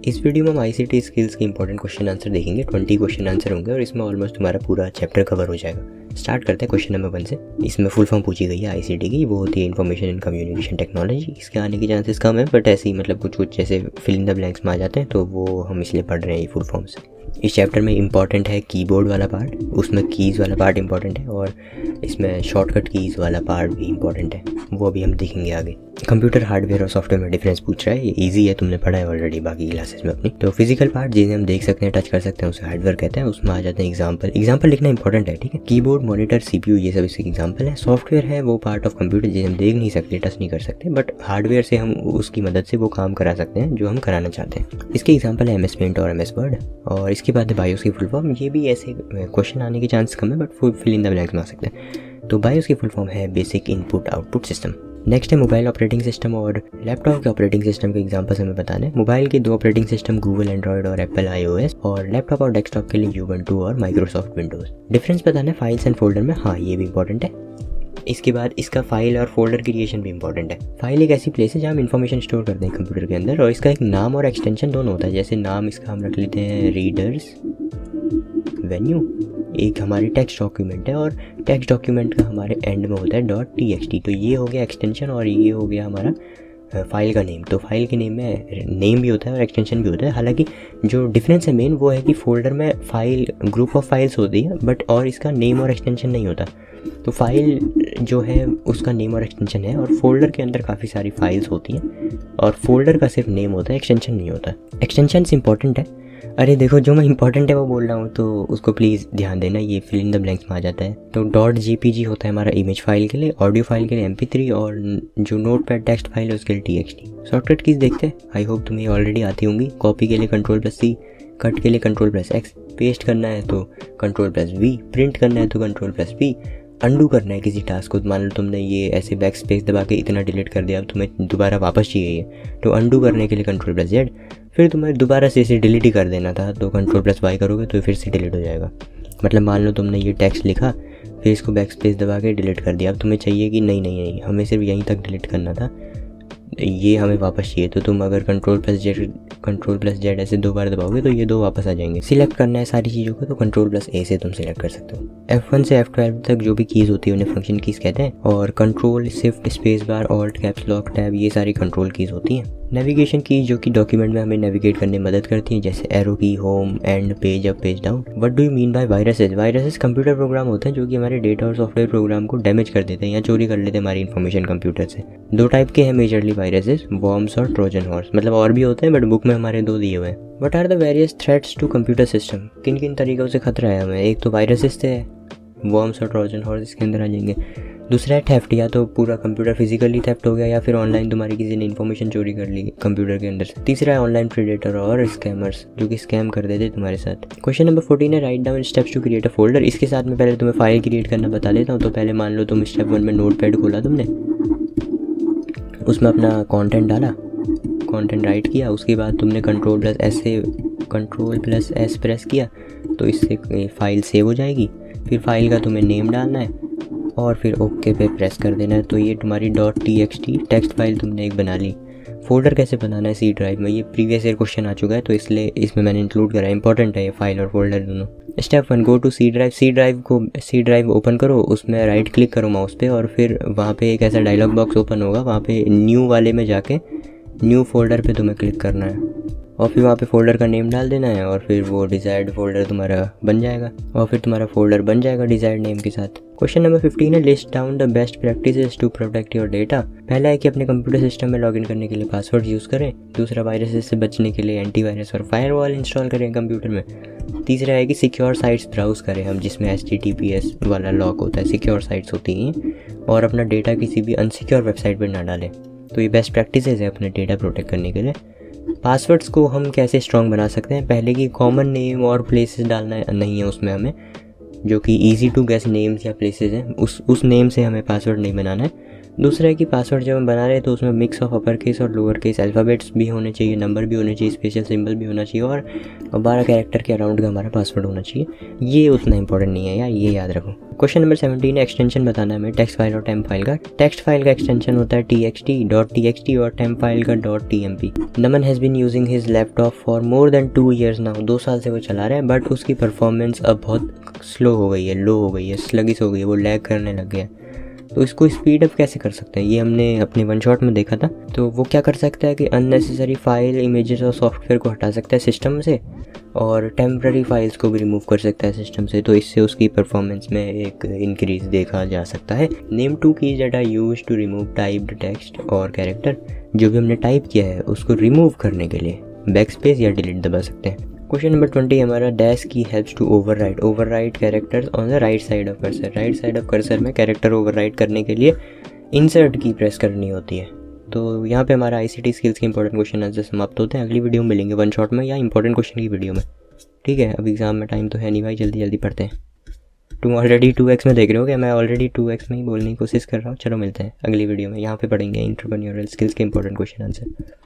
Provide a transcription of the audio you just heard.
इस वीडियो में हम आईसीटी स्किल्स के इंपॉर्टेंट क्वेश्चन आंसर देखेंगे। 20 क्वेश्चन आंसर होंगे और इसमें ऑलमोस्ट तुम्हारा पूरा चैप्टर कवर हो जाएगा। स्टार्ट करते हैं क्वेश्चन नंबर 1 से। इसमें फुल फॉर्म पूछी गई है आईसीटी की, वो होती है इन्फॉर्मेशन एंड कम्युनिकेशन टेक्नोलॉजी। इसके आने के चांसेस कम है, बट ऐसे ही मतलब कुछ जैसे फिल इन द ब्लैंक्स में आ जाते हैं, तो वो हम इसलिए पढ़ रहे हैं ये फुल फॉर्म से। इस चैप्टर में इंपॉर्टेंट है कीबोर्ड वाला पार्ट, उसमें कीज़ वाला पार्ट इंपॉर्टेंट है, और इसमें शॉर्टकट कीज़ वाला पार्ट भी इंपॉर्टेंट है, वो अभी हम देखेंगे आगे। कंप्यूटर हार्डवेयर और सॉफ्टवेयर में डिफरेंस पूछ रहा है, ये इजी है, तुमने पढ़ा है ऑलरेडी बाकी क्लासेस में अपनी। तो फिजिकल पार्ट जिन्हें हम देख सकते हैं, टच कर सकते हैं, उसे हार्डवेयर कहते हैं। उसमें आ जाते हैं एग्जाम्पल लिखना इंपॉर्टेंट है, ठीक है। कीबोर्ड, मॉनिटर, सीपीयू, ये सब इसके एग्जाम्पल है। सॉफ्टवेयर है वो पार्ट ऑफ कंप्यूटर जिसे हम देख नहीं सकते, टच नहीं कर सकते, बट हार्डवेयर से हम उसकी मदद से वो काम करा सकते हैं जो हम कराना चाहते हैं। इसके एग्जाम्पल है MS पेंट और MS वर्ड। और इसके बाद है बायोस की फुल फॉर्म। ये भी ऐसे क्वेश्चन आने के चांस कम है, but fill in the blanks में आ सकते हैं। तो बायोस की फुल फॉर्म है basic input output system. Next है मोबाइल ऑपरेटिंग सिस्टम और लैपटॉप के ऑपरेटिंग सिस्टम के एग्जांपल्स हमें बताने हैं। मोबाइल के 2 ऑपरेटिंग सिस्टम गूगल एंड्रॉयड और एप्पल iOS, और लैपटॉप और डेस्कटॉप के लिए Ubuntu और माइक्रोसॉफ्ट विंडोज। डिफरेंस बताना है फाइल्स एंड फोल्डर में, हाँ ये भी इंपॉर्टेंट है। इसके बाद इसका फाइल और फोल्डर क्रिएशन भी इंपॉर्टेंट है। फाइल एक ऐसी प्लेस है जहाँ हम इन्फॉर्मेशन स्टोर करते हैं कंप्यूटर के अंदर, और इसका एक नाम और एक्सटेंशन दोनों होता है। जैसे नाम इसका हम रख लेते हैं रीडर्स वेन्यू, एक हमारी टेक्स्ट डॉक्यूमेंट है, और टेक्स्ट डॉक्यूमेंट का हमारे एंड में होता है .txt। तो ये हो गया एक्सटेंशन और ये हो गया हमारा फाइल का नेम। तो फाइल के नेम में नेम भी होता है और एक्सटेंशन भी होता है। हालांकि जो डिफरेंस है मेन वो है कि फोल्डर में फाइल ग्रुप ऑफ फाइल्स होती है, बट और इसका नेम और एक्सटेंशन नहीं होता। तो फाइल जो है उसका नेम और एक्सटेंशन है, और फोल्डर के अंदर काफ़ी सारी फाइल्स होती हैं, और फोल्डर का सिर्फ नेम होता है, एक्सटेंशन नहीं होता। एक्सटेंशन इंपॉर्टेंट है। अरे देखो, जो मैं इंपॉर्टेंट है वो बोल रहा हूँ, तो उसको प्लीज़ ध्यान देना, ये फिल इन द ब्लैंक्स में आ जाता है। तो .jpg होता है हमारा इमेज फाइल के लिए, ऑडियो फाइल के लिए MP3, और जो नोटपैड टेक्स्ट फाइल है उसके लिए TXT। शॉर्टकट कीज़ देखते हैं, आई होप तुम्हें ऑलरेडी आती होंगी। कॉपी के लिए Ctrl+C, कट के लिए Ctrl+X, पेस्ट करना है तो Ctrl+V, प्रिंट करना है तो Ctrl+P, अंडू करना है किसी टास्क को। मान लो तुमने ये ऐसे बैक स्पेस दबा के इतना डिलीट कर दिया, अब तुम्हें दोबारा वापस चाहिए, तो अंडू करने के लिए Ctrl+Z। फिर तुम्हें दोबारा से इसे डिलीट ही कर देना था, तो Ctrl+Y करोगे तो फिर से डिलीट हो जाएगा। मतलब मान लो तुमने ये टेक्स्ट लिखा, फिर इसको बैक स्पेस दबा के डिलीट कर दिया, अब तुम्हें चाहिए कि नहीं हमें सिर्फ यहीं तक डिलीट करना था, ये हमें वापस चाहिए, तो तुम अगर Ctrl+Z ऐसे 2 बार दबाओगे तो ये 2 वापस आ जाएंगे। सिलेक्ट करना है सारी चीज़ों को, तो Ctrl+A से तुम सिलेक्ट कर सकते हो। F1 से F12 तक जो भी कीज़ होती है उन्हें फंक्शन कीज़ कहते हैं, और control, shift, space bar, alt, caps lock, tab, ये सारी कंट्रोल कीज़ होती हैं। नेविगेशन कीज जो कि डॉक्यूमेंट में हमें नेविगेट करने में मदद करती हैं, जैसे एरो की, home, and, page up, page down. What do you mean by viruses? Viruses computer program होते हैं जो कि हमारे डेटा और सॉफ्टवेयर प्रोग्राम को डैमेज कर देते हैं या चोरी कर लेते हैं हमारी इन्फॉर्मेशन कंप्यूटर से। 2 टाइप के हैं मेजरली वायरसेस, वॉर्म्स और ट्रोजन हॉर्स। मतलब और भी होते हैं, बट बुक में हमारे 2 दिए हुए हैं। What are the various threats to computer system? किन किन तरीकों से खतरा है हमें? एक तो वायरसेस से है, वॉर्म्स और ट्रोजन हॉर्स इसके अंदर आ जाएंगे। दूसरा है थेफ्ट, या तो पूरा कंप्यूटर फिजिकली थेफ्ट हो गया, या फिर ऑनलाइन तुम्हारी किसी ने इन्फॉर्मेशन चोरी कर ली कंप्यूटर के अंदर से। तीसरा है ऑनलाइन प्रेडेटर और स्कैमर्स, जो कि स्कैम कर देते तुम्हारे साथ। क्वेश्चन नंबर 14 है write down steps to create a folder. इसके साथ में पहले तुम्हें फाइल क्रिएट करना बता देता हूँ। तो पहले मान लो तुम स्टेप 1 में नोटपैड खोला तुमने, उसमें अपना कॉन्टेंट डाला, कॉन्टेंट राइट किया, उसके बाद तुमने Ctrl+S प्रेस किया, तो इससे फाइल सेव हो जाएगी। फिर फाइल का तुम्हें नेम डालना है और फिर ओके पे प्रेस कर देना है, तो ये तुम्हारी .txt टेक्स्ट फाइल तुमने एक बना ली। फोल्डर कैसे बनाना है C ड्राइव में, ये प्रीवियस ईयर क्वेश्चन आ चुका है, तो इसलिए इसमें मैंने इंक्लूड करा है, इंपॉर्टेंट है ये फाइल और फोल्डर दोनों। Step 1, go to C drive. C drive open करो, उसमें राइट क्लिक करो माउस पे, और फिर वहाँ पे एक ऐसा डायलॉग बॉक्स ओपन होगा, वहाँ पे न्यू वाले में जाके न्यू फोल्डर पे तुम्हें क्लिक करना है, और फिर वहाँ पे फोल्डर का नेम डाल देना है, और फिर वो डिज़ायर्ड फोल्डर तुम्हारा बन जाएगा, और फिर तुम्हारा फोल्डर बन जाएगा डिज़ायर्ड नेम के साथ। क्वेश्चन नंबर 15 है list down the best practices to protect your data. पहला है कि अपने कंप्यूटर सिस्टम में लॉगिन करने के लिए पासवर्ड यूज़ करें। दूसरा, वायरसेस से बचने के लिए एंटीवायरस और फायरवॉल इंस्टॉल करें कंप्यूटर में। तीसरा है कि सिक्योर साइट्स ब्राउज करें हम, जिसमें HTTPS वाला लॉक होता है, सिक्योर साइट्स होती हैं, और अपना डेटा किसी भी अनसिक्योर वेबसाइट पर ना डालें। तो ये बेस्ट प्रैक्टिसेस है अपने डेटा प्रोटेक्ट करने के लिए। पासवर्ड्स को हम कैसे स्ट्रॉन्ग बना सकते हैं? पहले की कॉमन नेम और प्लेसेस डालना नहीं है उसमें हमें, जो कि इजी टू गेस नेम्स या प्लेसेस हैं, उस नेम से हमें पासवर्ड नहीं बनाना है। दूसरा है कि पासवर्ड जब हम बना रहे हैं तो उसमें मिक्स ऑफ अपर केस और लोअर केस अल्फ़ाबेट्स भी होने चाहिए, नंबर भी होने चाहिए, स्पेशल सिंबल भी होना चाहिए और 12 कैरेक्टर के अराउंड का हमारा पासवर्ड होना चाहिए। ये उतना इंपॉर्टेंट नहीं है यार, ये याद रखो। क्वेश्चन नंबर 17 है, एक्सटेंशन बताना है हमें टेक्स्ट फाइल और टेम्प फाइल का। टेक्स्ट फाइल का एक्सटेंशन होता है txt और टेम्प फाइल का .tmp। Naman has been using his laptop for more than 2 years now. 2 साल से वो चला रहा है, बट उसकी परफॉर्मेंस अब बहुत स्लो हो गई है, लो हो गई है, स्लगिश हो गई है, वो लैग करने लग गया है। तो इसको स्पीड अप कैसे कर सकते हैं, ये हमने अपने वन शॉट में देखा था। तो वो क्या कर सकता है कि अननेसेसरी फाइल, इमेजेस और सॉफ्टवेयर को हटा सकता है सिस्टम से और टेम्प्रेरी फाइल्स को भी रिमूव कर सकता है सिस्टम से। तो इससे उसकी परफॉर्मेंस में एक इंक्रीज देखा जा सकता है। Name 2 keys that are used to remove typed text और कैरेक्टर। जो भी हमने टाइप किया है उसको रिमूव करने के लिए बैकस्पेस या डिलीट दबा सकते हैं। क्वेश्चन नंबर 20 हमारा डैश की helps to overwrite characters on the right side of cursor. Right side of cursor में कैरेक्टर ओवरराइट करने के लिए इंसर्ट की प्रेस करनी होती है। तो यहाँ पे हमारा ICT स्किल्स के इंपॉर्टेंट क्वेश्चन आंसर समाप्त होते हैं। अगली वीडियो में मिलेंगे वन शॉट में या इंपॉर्टेंट क्वेश्चन की वीडियो में। ठीक है, अब एग्जाम में टाइम तो है नहीं भाई, जल्दी जल्दी पढ़ते हैं। तुम ऑलरेडी 2x में देख रहे हो क्या? मैं ऑलरेडी 2x में ही बोलने की कोशिश कर रहा हूँ। चलो मिलते हैं अगली वीडियो में, यहाँ पे पढ़ेंगे एंटरप्रेन्योरियल स्किल्स के इंपॉर्टेंट क्वेश्चन आंसर।